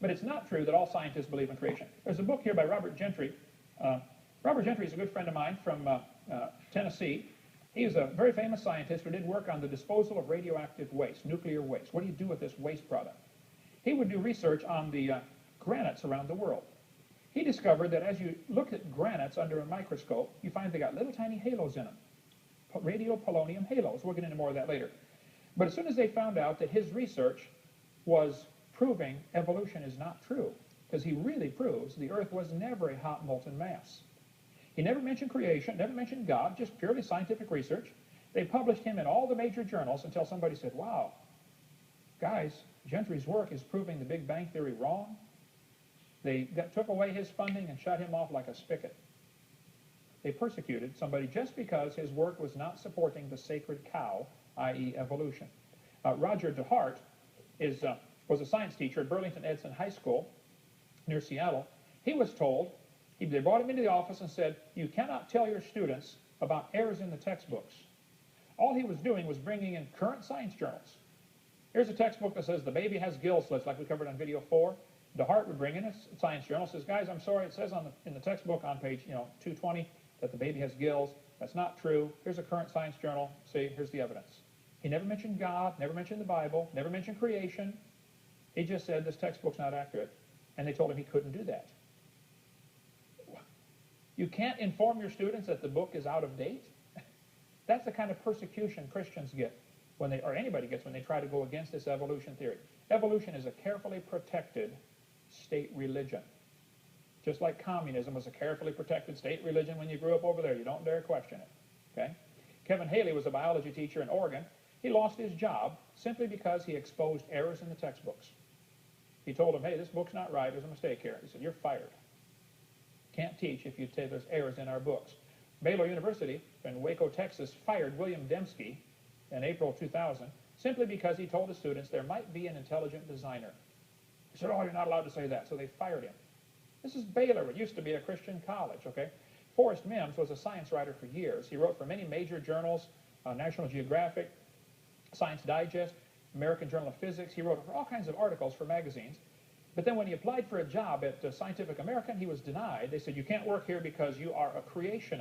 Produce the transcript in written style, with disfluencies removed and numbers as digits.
But it's not true that all scientists believe in creation. There's a book here by Robert Gentry. Robert Gentry is a good friend of mine from Tennessee. He is a very famous scientist who did work on the disposal of radioactive waste, nuclear waste. What do you do with this waste product? He would do research on the granites around the world. He discovered that as you look at granites under a microscope, you find they got little tiny halos in them, radiopolonium halos. We'll get into more of that later. But as soon as they found out that his research was proving evolution is not true, because he really proves the Earth was never a hot molten mass. He never mentioned creation, never mentioned God, just purely scientific research. They published him in all the major journals until somebody said, wow, guys, Gentry's work is proving the Big Bang Theory wrong. They took away his funding and shut him off like a spigot. They persecuted somebody just because his work was not supporting the sacred cow, i.e. evolution. Roger DeHart was a science teacher at Burlington Edson High School near Seattle. He was told, they brought him into the office and said, you cannot tell your students about errors in the textbooks. All he was doing was bringing in current science journals. Here's a textbook that says the baby has gill slits, like we covered on video 4. DeHart would bring in a science journal, says, guys, I'm sorry, it says in the textbook on page 220 that the baby has gills. That's not true. Here's a current science journal. See, here's the evidence. He never mentioned God, never mentioned the Bible, never mentioned creation. He just said this textbook's not accurate. And they told him he couldn't do that. You can't inform your students that the book is out of date? That's the kind of persecution Christians get, or anybody gets, when they try to go against this evolution theory. Evolution is a carefully protected state religion. Just like communism was a carefully protected state religion when you grew up over there. You don't dare question it. Okay? Kevin Haley was a biology teacher in Oregon. He lost his job simply because he exposed errors in the textbooks. He told them, hey, this book's not right. There's a mistake here. He said, you're fired. Can't teach if you say there's errors in our books. Baylor University in Waco, Texas, fired William Dembski in April 2000 simply because he told the students there might be an intelligent designer. He said, oh, you're not allowed to say that. So they fired him. This is Baylor. It used to be a Christian college, okay? Forrest Mims was a science writer for years. He wrote for many major journals, National Geographic, Science Digest, American Journal of Physics. He wrote all kinds of articles for magazines. But then when he applied for a job at Scientific American, he was denied. They said, you can't work here because you are a creationist.